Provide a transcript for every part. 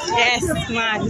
Yes, man.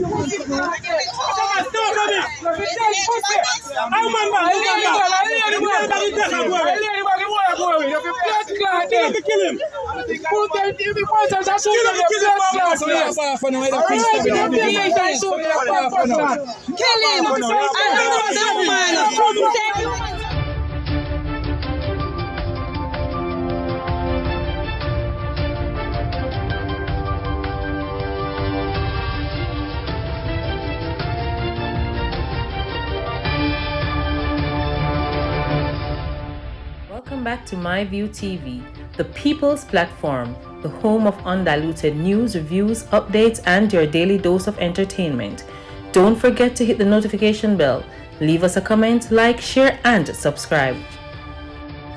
Welcome back to MyView TV, the people's platform, the home of undiluted news, reviews, updates, and your daily dose of entertainment. Don't forget to hit the notification bell, leave us a comment, like, share, and subscribe.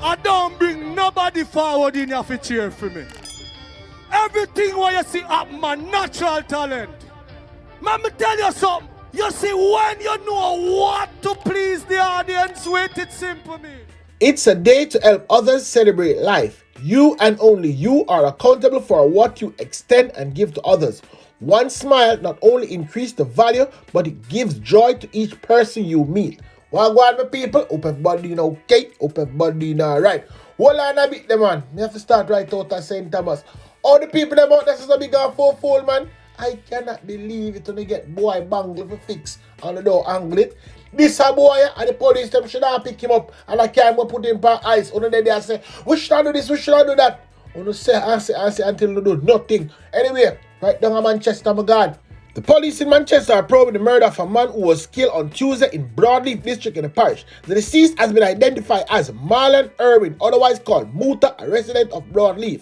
I don't bring nobody forward in your cheer for me. Everything what you see up my natural talent. Man, me tell you something. You see, when you know what to please the audience with, it's simple, me. It's a day to help others celebrate life. You and only you are accountable for what you extend and give to others. One smile not only increases the value, but it gives joy to each person you meet. Well, go on, my people. Hope everybody okay. Hope everybody alright. Hold on a bit, man. We have to start right out at St. Thomas. All the people them out there is a big and four-fold, man. I cannot believe it when they get boy bangle for fix on the door angle it. This a boy and the police them should have pick him up and I can't put him on ice. On the day they say, we should not do this, we should not do that. On say until they do nothing. Anyway, right down in Manchester, my God. The police in Manchester are probing the murder of a man who was killed on Tuesday in Broadleaf district in the parish. The deceased has been identified as Marlon Irwin, otherwise called Muta, a resident of Broadleaf.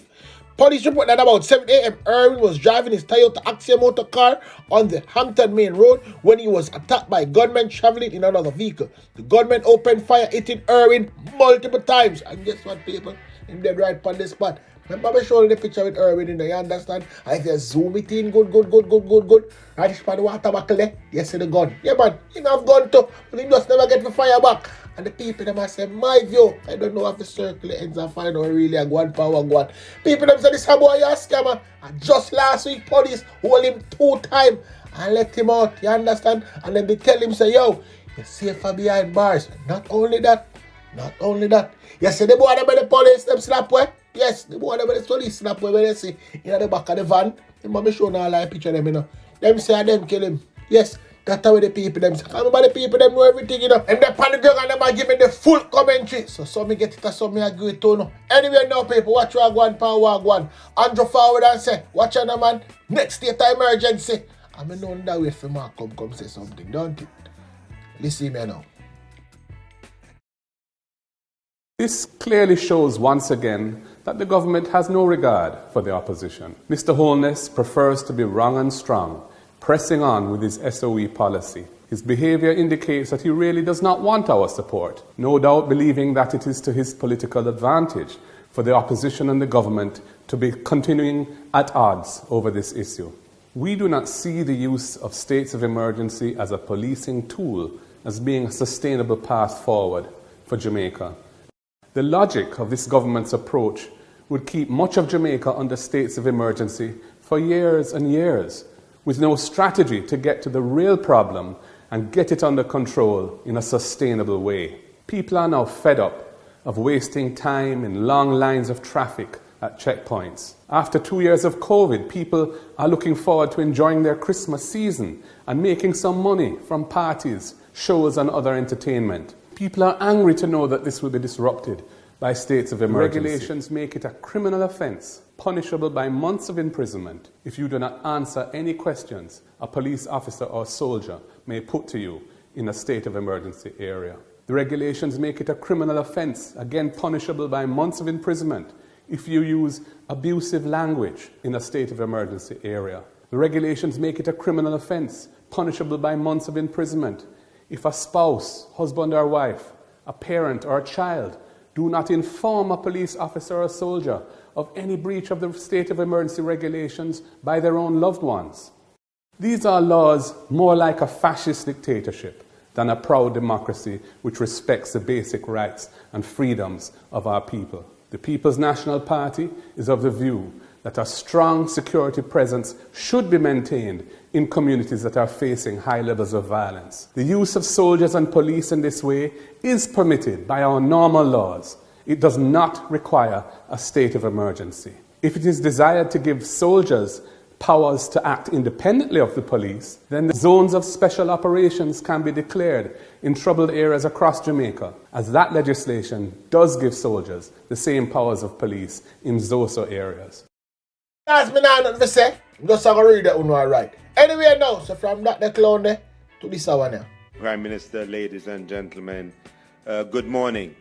Police report that about 7 a.m. Irwin was driving his Toyota Axia motor car on the Hampton Main Road when he was attacked by gunmen traveling in another vehicle. The gunmen opened fire, hitting Irwin multiple times. And guess what, people? He's dead right on the spot. Remember me showing the picture with Irwin in there, you understand? And if you zoom it in, good. Right for the water buckle there, you see the gun. Yeah, man, he have gun too, but he just never get the fire back. And the people them say, my view, I don't know if the circle ends and find out really a one power one. People them say this boy a scammer. And just last week, police hold him 2 times and let him out, you understand? And then they tell him, say, yo, you're safer behind bars. Not only that. You see the boy them by the police, them slap way? Yes, the boy them by the police slap way when they see in the back of the van. Them mommy show now like picture them, you know. Them say them kill him. Yes. That's how the people them say. Remember the people them know everything, you know. And they panic and them are giving the full commentary. So some me get it and some me agree to no. Anyway now people, watch you go on power one. Andrew forward and say, watch on man, next state of emergency. I'm know that way for Mark come say something, don't it? Listen me now. This clearly shows once again that the government has no regard for the opposition. Mr. Holness prefers to be wrong and strong, pressing on with his SOE policy. His behavior indicates that he really does not want our support, no doubt believing that it is to his political advantage for the opposition and the government to be continuing at odds over this issue. We do not see the use of states of emergency as a policing tool as being a sustainable path forward for Jamaica. The logic of this government's approach would keep much of Jamaica under states of emergency for years and years, with no strategy to get to the real problem and get it under control in a sustainable way. People are now fed up of wasting time in long lines of traffic at checkpoints. After 2 years of COVID, people are looking forward to enjoying their Christmas season and making some money from parties, shows and other entertainment. People are angry to know that this will be disrupted by states of emergency. Regulations make it a criminal offence, punishable by months of imprisonment if you do not answer any questions a police officer or soldier may put to you in a state of emergency area. The regulations make it a criminal offence, again punishable by months of imprisonment if you use abusive language in a state of emergency area. The regulations make it a criminal offence, punishable by months of imprisonment if a spouse, husband or wife, a parent or a child do not inform a police officer or soldier of any breach of the state of emergency regulations by their own loved ones. These are laws more like a fascist dictatorship than a proud democracy which respects the basic rights and freedoms of our people. The People's National Party is of the view that a strong security presence should be maintained in communities that are facing high levels of violence. The use of soldiers and police in this way is permitted by our normal laws. It does not require a state of emergency. If it is desired to give soldiers powers to act independently of the police, then the zones of special operations can be declared in troubled areas across Jamaica, as that legislation does give soldiers the same powers of police in ZOSO areas. That's me now nothing to say. I'm just going to read that one right. Anyway now, so from that the clown there to this one now. Prime Minister, ladies and gentlemen, good morning.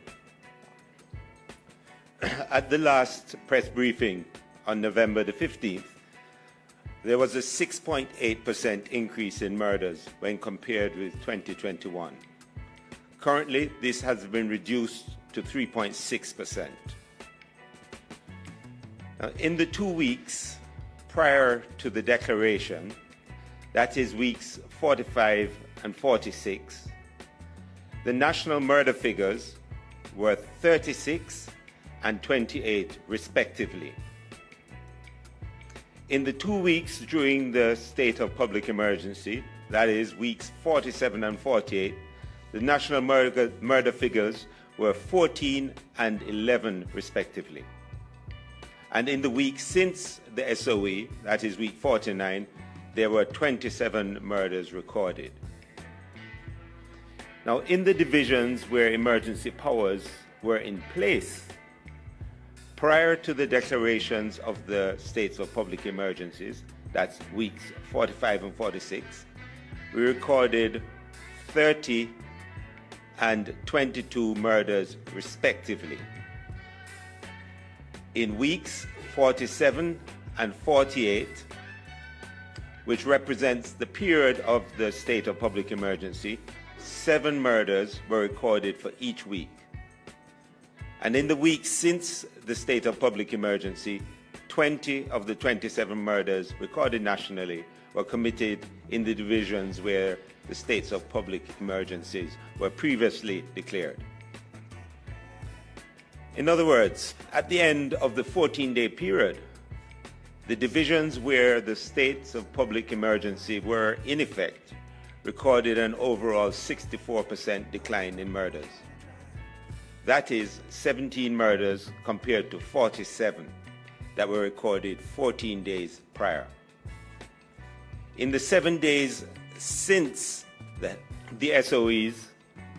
At the last press briefing on November the 15th, there was a 6.8% increase in murders when compared with 2021. Currently, this has been reduced to 3.6%. Now, in the 2 weeks prior to the declaration, that is weeks 45 and 46, the national murder figures were 36 and 28 respectively. In the 2 weeks during the state of public emergency, that is weeks 47 and 48, the national murder figures were 14 and 11 respectively. And in the week since the SOE, that is week 49, there were 27 murders recorded. Now, in the divisions where emergency powers were in place, prior to the declarations of the states of public emergencies, that's weeks 45 and 46, we recorded 30 and 22 murders respectively. In weeks 47 and 48, which represents the period of the state of public emergency, 7 murders were recorded for each week. And in the weeks since the state of public emergency, 20 of the 27 murders recorded nationally were committed in the divisions where the states of public emergencies were previously declared. In other words, at the end of the 14-day period, the divisions where the states of public emergency were in effect recorded an overall 64% decline in murders. That is 17 murders compared to 47 that were recorded 14 days prior. In the 7 days since the SOEs,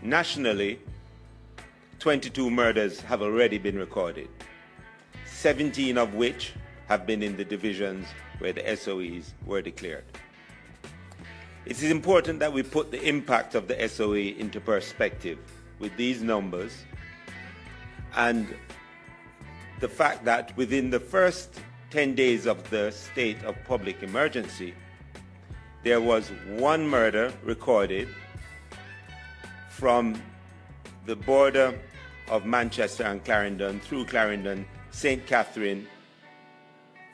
nationally, 22 murders have already been recorded, 17 of which have been in the divisions where the SOEs were declared. It is important that we put the impact of the SOE into perspective with these numbers and the fact that within the first 10 days of the state of public emergency, there was 1 murder recorded from the border of Manchester and Clarendon, through Clarendon, St. Catherine,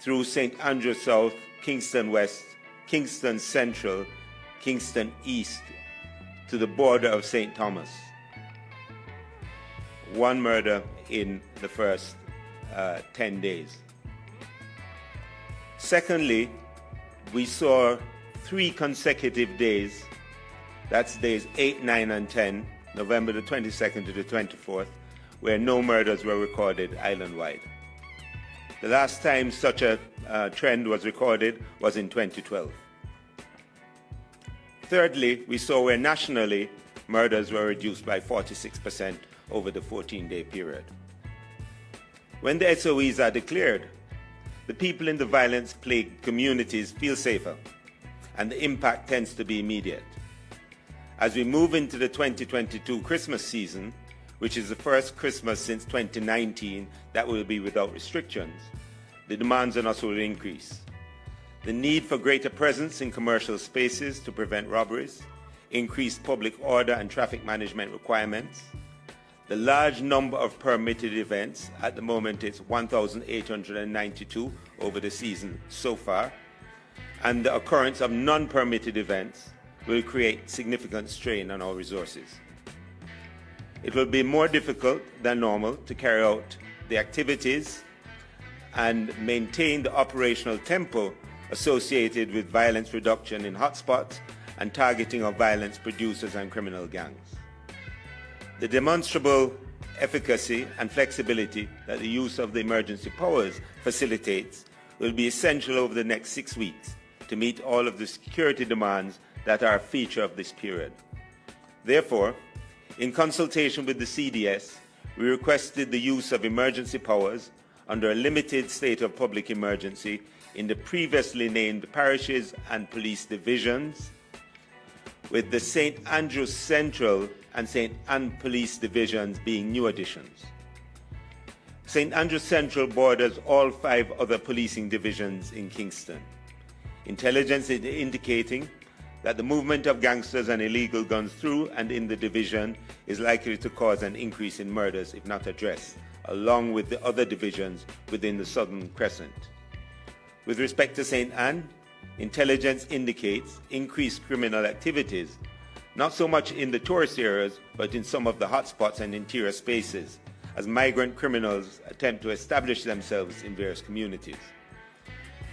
through St. Andrew South, Kingston West, Kingston Central, Kingston East, to the border of St. Thomas. 1 murder in the first 10 days. Secondly, we saw 3 consecutive days, that's days 8, 9, and 10, November the 22nd to the 24th, where no murders were recorded island-wide. The last time such a trend was recorded was in 2012. Thirdly, we saw where nationally murders were reduced by 46% over the 14-day period. When the SOEs are declared, the people in the violence-plagued communities feel safer, and the impact tends to be immediate. As we move into the 2022 Christmas season, which is the first Christmas since 2019 that will be without restrictions, the demands on us will increase. The need for greater presence in commercial spaces to prevent robberies, increased public order and traffic management requirements, the large number of permitted events, at the moment it's 1,892 over the season so far, and the occurrence of non-permitted events will create significant strain on our resources. It will be more difficult than normal to carry out the activities and maintain the operational tempo associated with violence reduction in hotspots and targeting of violence producers and criminal gangs. The demonstrable efficacy and flexibility that the use of the emergency powers facilitates will be essential over the next 6 weeks to meet all of the security demands that are a feature of this period. Therefore, in consultation with the CDS, we requested the use of emergency powers under a limited state of public emergency in the previously named parishes and police divisions, with the St. Andrews Central and St. Anne Police Divisions being new additions. St. Andrews Central borders all 5 other policing divisions in Kingston. Intelligence is indicating that the movement of gangsters and illegal guns through and in the division is likely to cause an increase in murders if not addressed, along with the other divisions within the Southern Crescent. With respect to St. Anne, intelligence indicates increased criminal activities, not so much in the tourist areas, but in some of the hotspots and interior spaces, as migrant criminals attempt to establish themselves in various communities.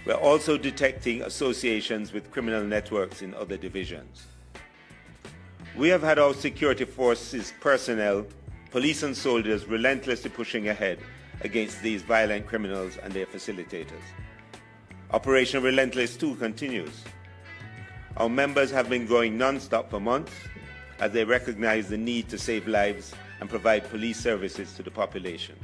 We're also detecting associations with criminal networks in other divisions. We have had our security forces personnel, police and soldiers relentlessly pushing ahead against these violent criminals and their facilitators. Operation Relentless 2 continues. Our members have been going non-stop for months as they recognize the need to save lives and provide police services to the population.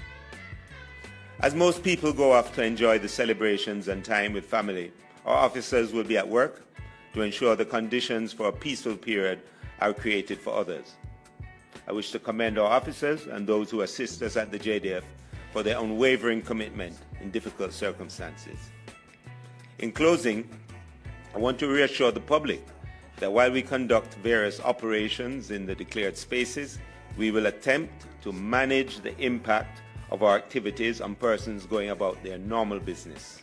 As most people go off to enjoy the celebrations and time with family, our officers will be at work to ensure the conditions for a peaceful period are created for others. I wish to commend our officers and those who assist us at the JDF for their unwavering commitment in difficult circumstances. In closing, I want to reassure the public that while we conduct various operations in the declared spaces, we will attempt to manage the impact of our activities on persons going about their normal business.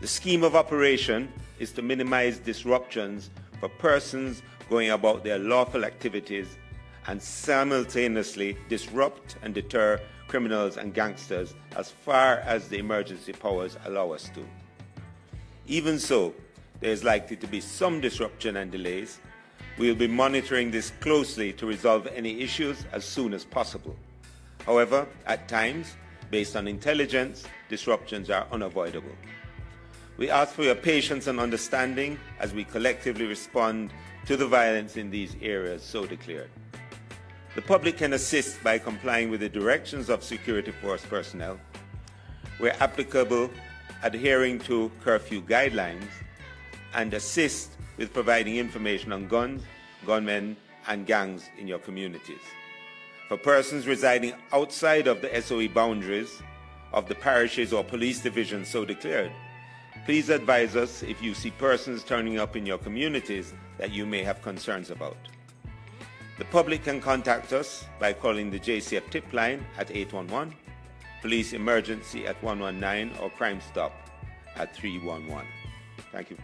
The scheme of operation is to minimize disruptions for persons going about their lawful activities and simultaneously disrupt and deter criminals and gangsters as far as the emergency powers allow us to. Even so, there is likely to be some disruption and delays. We will be monitoring this closely to resolve any issues as soon as possible. However, at times, based on intelligence, disruptions are unavoidable. We ask for your patience and understanding as we collectively respond to the violence in these areas so declared. The public can assist by complying with the directions of security force personnel, where applicable, adhering to curfew guidelines, and assist with providing information on guns, gunmen, and gangs in your communities. For persons residing outside of the SOE boundaries of the parishes or police divisions so declared, please advise us if you see persons turning up in your communities that you may have concerns about. The public can contact us by calling the JCF tip line at 811, police emergency at 119, or Crime Stop at 311. Thank you.